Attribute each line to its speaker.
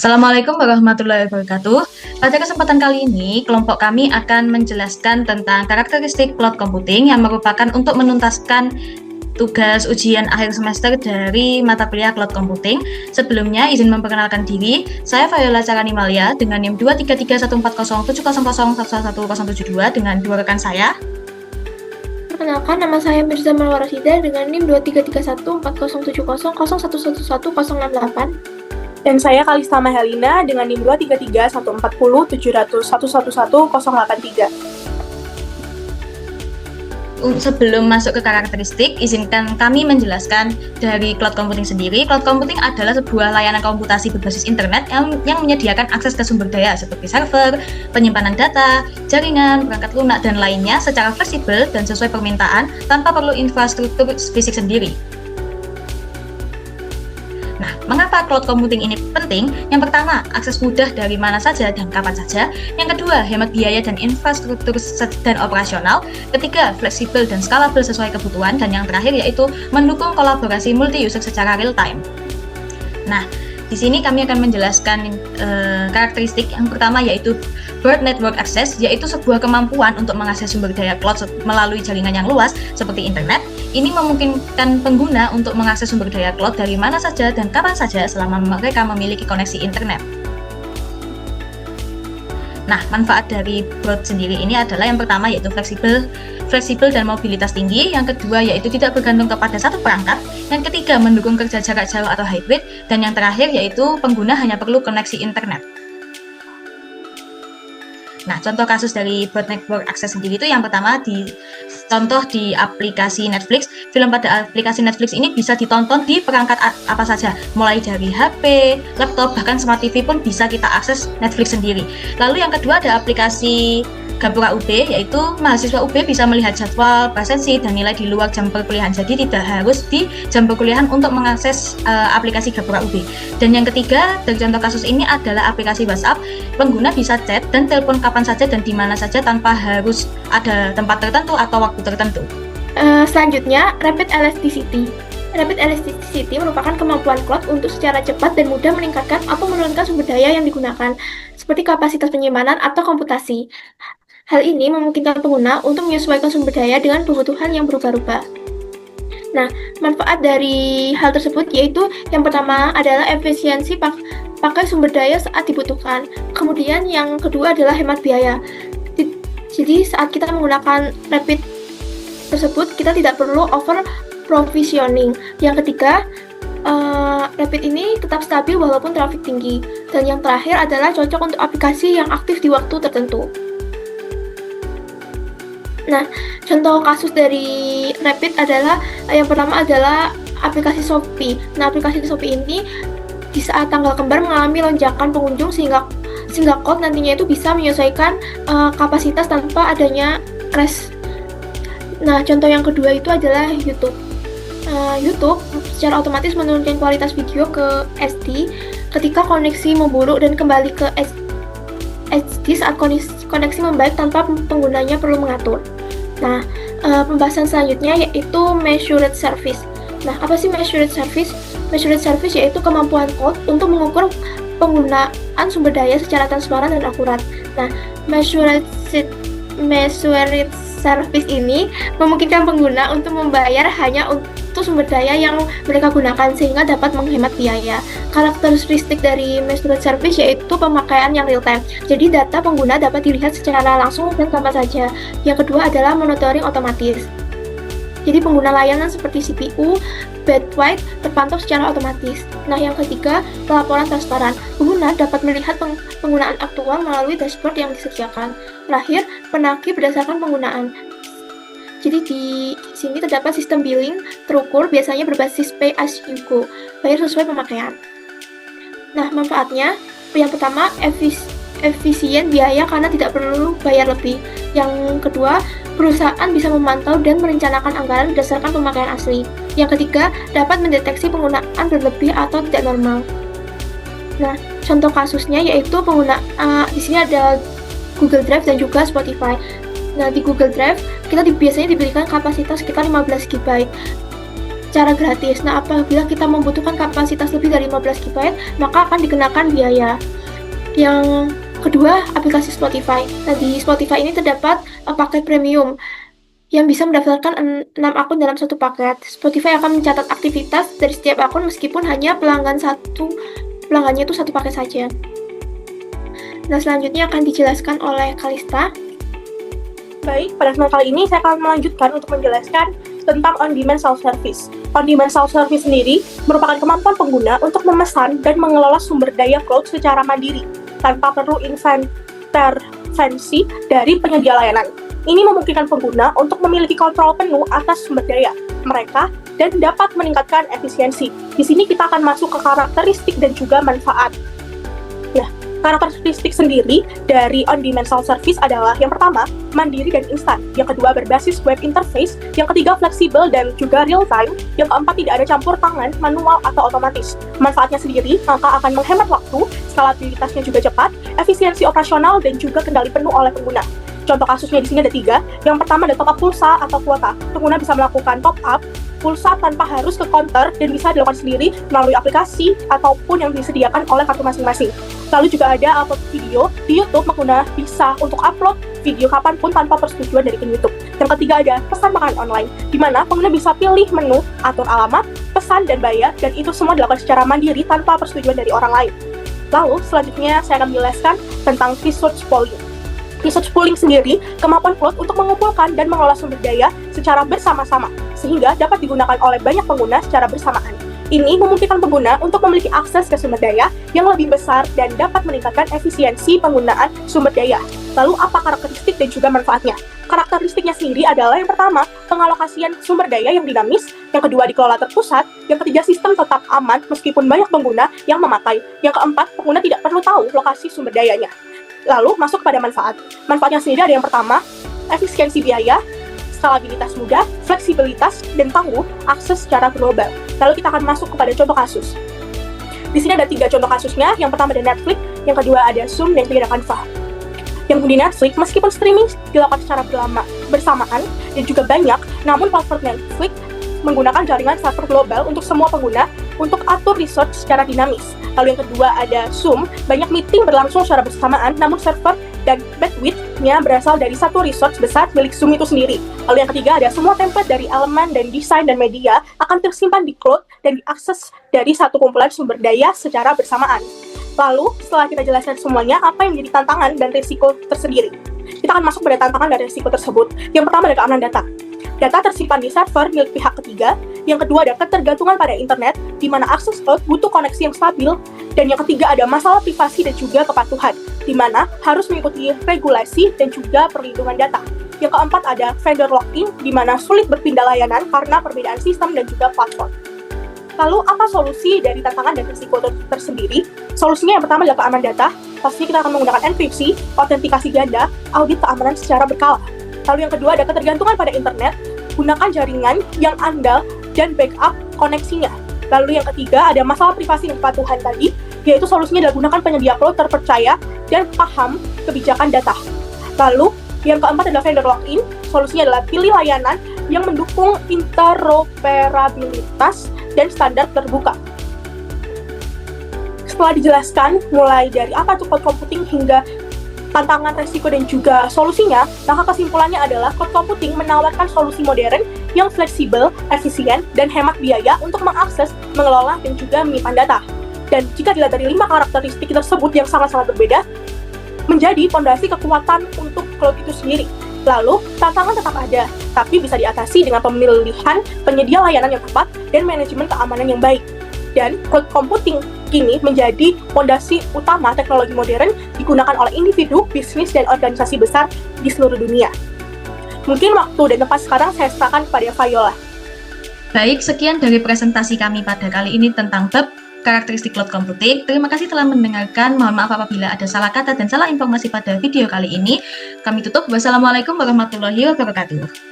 Speaker 1: Assalamualaikum warahmatullahi wabarakatuh. Pada kesempatan kali ini, kelompok kami akan menjelaskan tentang karakteristik cloud computing yang merupakan untuk menuntaskan tugas ujian akhir semester dari mata kuliah cloud computing. Sebelumnya, izin memperkenalkan diri. Saya Viola Carani Malia dengan NIM 233140700111072 dengan dua rekan saya.
Speaker 2: Perkenalkan, nama saya Mirza Marwa Rasida dengan NIM 233140700111068.
Speaker 3: Dan saya Kalista Mahelina dengan NIM 233140700111083.
Speaker 1: Sebelum masuk ke karakteristik, izinkan kami menjelaskan dari cloud computing sendiri. Cloud computing adalah sebuah layanan komputasi berbasis internet yang menyediakan akses ke sumber daya seperti server, penyimpanan data, jaringan, perangkat lunak, dan lainnya secara fleksibel dan sesuai permintaan tanpa perlu infrastruktur fisik sendiri. Nah, mengapa cloud computing ini penting? Yang pertama, akses mudah dari mana saja dan kapan saja. Yang kedua, hemat biaya dan infrastruktur dan operasional. Ketiga, fleksibel dan scalable sesuai kebutuhan. Dan yang terakhir yaitu mendukung kolaborasi multi-user secara real time. Nah, di sini kami akan menjelaskan karakteristik yang pertama yaitu Broad Network Access, yaitu sebuah kemampuan untuk mengakses sumber daya cloud melalui jaringan yang luas seperti internet. Ini memungkinkan pengguna untuk mengakses sumber daya cloud dari mana saja dan kapan saja selama mereka memiliki koneksi internet. Nah, manfaat dari broad sendiri ini adalah yang pertama yaitu fleksibel dan mobilitas tinggi, yang kedua yaitu tidak bergantung kepada satu perangkat, yang ketiga mendukung kerja jarak jauh atau hybrid, dan yang terakhir yaitu pengguna hanya perlu koneksi internet. Nah, contoh kasus dari broad network access sendiri itu yang pertama contoh di aplikasi Netflix. Film pada aplikasi Netflix ini bisa ditonton di perangkat apa saja, mulai dari HP, laptop, bahkan smart TV pun bisa kita akses Netflix sendiri. Lalu yang kedua ada aplikasi Gapura UB, yaitu mahasiswa UB bisa melihat jadwal, presensi, dan nilai di luar jam perkuliahan. Jadi tidak harus di jam perkuliahan untuk mengakses aplikasi Gapura UB. Dan yang ketiga dari contoh kasus ini adalah aplikasi WhatsApp. Pengguna bisa chat dan telepon kapan saja dan di mana saja tanpa harus ada tempat tertentu atau waktu tertentu.
Speaker 2: Selanjutnya, Rapid Elasticity. Rapid Elasticity merupakan kemampuan cloud untuk secara cepat dan mudah meningkatkan atau menurunkan sumber daya yang digunakan, seperti kapasitas penyimpanan atau komputasi. Hal ini memungkinkan pengguna untuk menyesuaikan sumber daya dengan kebutuhan yang berubah-ubah. Nah, manfaat dari hal tersebut yaitu yang pertama adalah efisiensi pakai sumber daya saat dibutuhkan. Kemudian yang kedua adalah hemat biaya. Jadi saat kita menggunakan rapid tersebut, kita tidak perlu over provisioning. Yang ketiga, rapid ini tetap stabil walaupun traffic tinggi. Dan yang terakhir adalah cocok untuk aplikasi yang aktif di waktu tertentu. Nah, contoh kasus dari Rapid adalah yang pertama adalah aplikasi Shopee. Nah, aplikasi Shopee ini di saat tanggal kembar mengalami lonjakan pengunjung sehingga code nantinya itu bisa menyesuaikan kapasitas tanpa adanya crash. Nah, contoh yang kedua itu adalah YouTube. YouTube secara otomatis menurunkan kualitas video ke SD ketika koneksi memburuk dan kembali ke HD saat koneksi membaik tanpa penggunanya perlu mengatur. Nah, pembahasan selanjutnya yaitu Measured Service. Nah, apa sih Measured Service? Measured Service yaitu kemampuan cloud untuk mengukur penggunaan sumber daya secara transparan dan akurat. Nah, Measured Service ini memungkinkan pengguna untuk membayar hanya untuk sumber daya yang mereka gunakan sehingga dapat menghemat biaya. Karakteristik dari Measured Service yaitu pemakaian yang real time. Jadi data pengguna dapat dilihat secara langsung dan kapan saja. Yang kedua adalah monitoring otomatis. Jadi pengguna layanan seperti CPU, bandwidth terpantau secara otomatis. Nah, yang ketiga, pelaporan transparan. Pengguna dapat melihat penggunaan aktual melalui dashboard yang disediakan. Terakhir, penagih berdasarkan penggunaan. Jadi di sini terdapat sistem billing terukur biasanya berbasis pay as you go, bayar sesuai pemakaian. Nah, manfaatnya yang pertama efisien biaya karena tidak perlu bayar lebih. Yang kedua, perusahaan bisa memantau dan merencanakan anggaran berdasarkan pemakaian asli. Yang ketiga, dapat mendeteksi penggunaan berlebih atau tidak normal. Nah, contoh kasusnya yaitu di sini ada Google Drive dan juga Spotify. Nah, di Google Drive kita biasanya diberikan kapasitas sekitar 15 GB. secara gratis. Nah, apabila kita membutuhkan kapasitas lebih dari 15 GB, maka akan dikenakan biaya. Yang kedua, aplikasi Spotify. Nah, di Spotify ini terdapat paket premium yang bisa mendaftarkan 6 akun dalam satu paket. Spotify akan mencatat aktivitas dari setiap akun meskipun hanya pelanggannya itu satu paket saja. Nah, selanjutnya akan dijelaskan oleh Kalista.
Speaker 3: Baik, pada kesempatan kali ini saya akan melanjutkan untuk menjelaskan tentang on-demand self-service. On-demand self-service sendiri merupakan kemampuan pengguna untuk memesan dan mengelola sumber daya cloud secara mandiri, tanpa perlu intervensi dari penyedia layanan. Ini memungkinkan pengguna untuk memiliki kontrol penuh atas sumber daya mereka dan dapat meningkatkan efisiensi. Di sini kita akan masuk ke karakteristik dan juga manfaat. Nah, karakteristik sendiri dari on-demand self-service adalah yang pertama, mandiri dan instan. Yang kedua, berbasis web interface. Yang ketiga, fleksibel dan juga real-time. Yang keempat, tidak ada campur tangan, manual atau otomatis. Manfaatnya sendiri, maka akan menghemat waktu, skalabilitasnya juga cepat, efisiensi operasional, dan juga kendali penuh oleh pengguna. Contoh kasusnya di sini ada 3. Yang pertama ada top up pulsa atau kuota. Pengguna bisa melakukan top up pulsa tanpa harus ke counter dan bisa dilakukan sendiri melalui aplikasi ataupun yang disediakan oleh kartu masing-masing. Lalu juga ada upload video di YouTube, pengguna bisa untuk upload video kapanpun tanpa persetujuan dari tim YouTube. Yang ketiga ada pesan makanan online, di mana pengguna bisa pilih menu, atur alamat, pesan dan bayar, dan itu semua dilakukan secara mandiri tanpa persetujuan dari orang lain. Lalu selanjutnya saya akan menjelaskan tentang resource pooling. Resource pooling sendiri, kemampuan cloud untuk mengumpulkan dan mengelola sumber daya secara bersama-sama, sehingga dapat digunakan oleh banyak pengguna secara bersamaan. Ini memungkinkan pengguna untuk memiliki akses ke sumber daya yang lebih besar dan dapat meningkatkan efisiensi penggunaan sumber daya. Lalu apa karakteristik dan juga manfaatnya? Karakteristiknya sendiri adalah yang pertama, pengalokasian sumber daya yang dinamis, yang kedua dikelola terpusat, yang ketiga sistem tetap aman meskipun banyak pengguna yang memakai, yang keempat pengguna tidak perlu tahu lokasi sumber dayanya. Lalu masuk pada manfaat. Manfaatnya sendiri ada yang pertama, efisiensi biaya, skalabilitas mudah, fleksibilitas, dan tangguh akses secara global. Lalu kita akan masuk kepada contoh kasus. Di sini ada 3 contoh kasusnya. Yang pertama ada Netflix, yang kedua ada Zoom, dan ketiga ada Canva. Yang di Netflix, meskipun streaming dilakukan secara bersamaan dan juga banyak, namun platform Netflix menggunakan jaringan server global untuk semua pengguna untuk atur resource secara dinamis. Lalu yang kedua ada Zoom, banyak meeting berlangsung secara bersamaan, namun server dan bandwidth-nya berasal dari satu resource besar milik Zoom itu sendiri. Lalu yang ketiga ada semua template dari elemen dan desain dan media akan tersimpan di cloud dan diakses dari satu kumpulan sumber daya secara bersamaan. Lalu setelah kita jelaskan semuanya, apa yang menjadi tantangan dan risiko tersendiri? Kita akan masuk pada tantangan dan risiko tersebut. Yang pertama ada keamanan data. Data tersimpan di server milik pihak ketiga. Yang kedua ada ketergantungan pada internet, di mana akses cloud butuh koneksi yang stabil. Dan yang ketiga ada masalah privasi dan juga kepatuhan, di mana harus mengikuti regulasi dan juga perlindungan data. Yang keempat ada vendor lock-in, di mana sulit berpindah layanan karena perbedaan sistem dan juga platform. Lalu apa solusi dari tantangan dan risiko tersendiri? Solusinya yang pertama adalah keamanan data. Pastinya kita akan menggunakan enkripsi, autentikasi ganda, audit keamanan secara berkala. Lalu yang kedua ada ketergantungan pada internet, gunakan jaringan yang andal dan backup koneksinya. Lalu yang ketiga ada masalah privasi dan kepatuhan tadi, yaitu solusinya adalah gunakan penyedia cloud terpercaya dan paham kebijakan data. Lalu yang keempat adalah vendor lock-in, solusinya adalah pilih layanan yang mendukung interoperabilitas dan standar terbuka. Setelah dijelaskan mulai dari apa itu cloud computing hingga tantangan, resiko, dan juga solusinya, maka kesimpulannya adalah cloud computing menawarkan solusi modern yang fleksibel, efisien, dan hemat biaya untuk mengakses, mengelola, dan juga menyimpan data. Dan jika dilihat dari 5 karakteristik tersebut yang sangat-sangat berbeda, menjadi fondasi kekuatan untuk cloud itu sendiri. Lalu, tantangan tetap ada, tapi bisa diatasi dengan pemilihan penyedia layanan yang tepat dan manajemen keamanan yang baik. Dan cloud computing kini menjadi fondasi utama teknologi modern digunakan oleh individu, bisnis, dan organisasi besar di seluruh dunia. Mungkin waktu dan tempat sekarang saya serahkan kepada Viola.
Speaker 1: Baik, sekian dari presentasi kami pada kali ini tentang bab karakteristik cloud computing. Terima kasih telah mendengarkan. Mohon maaf apabila ada salah kata dan salah informasi pada video kali ini. Kami tutup. Wassalamualaikum warahmatullahi wabarakatuh.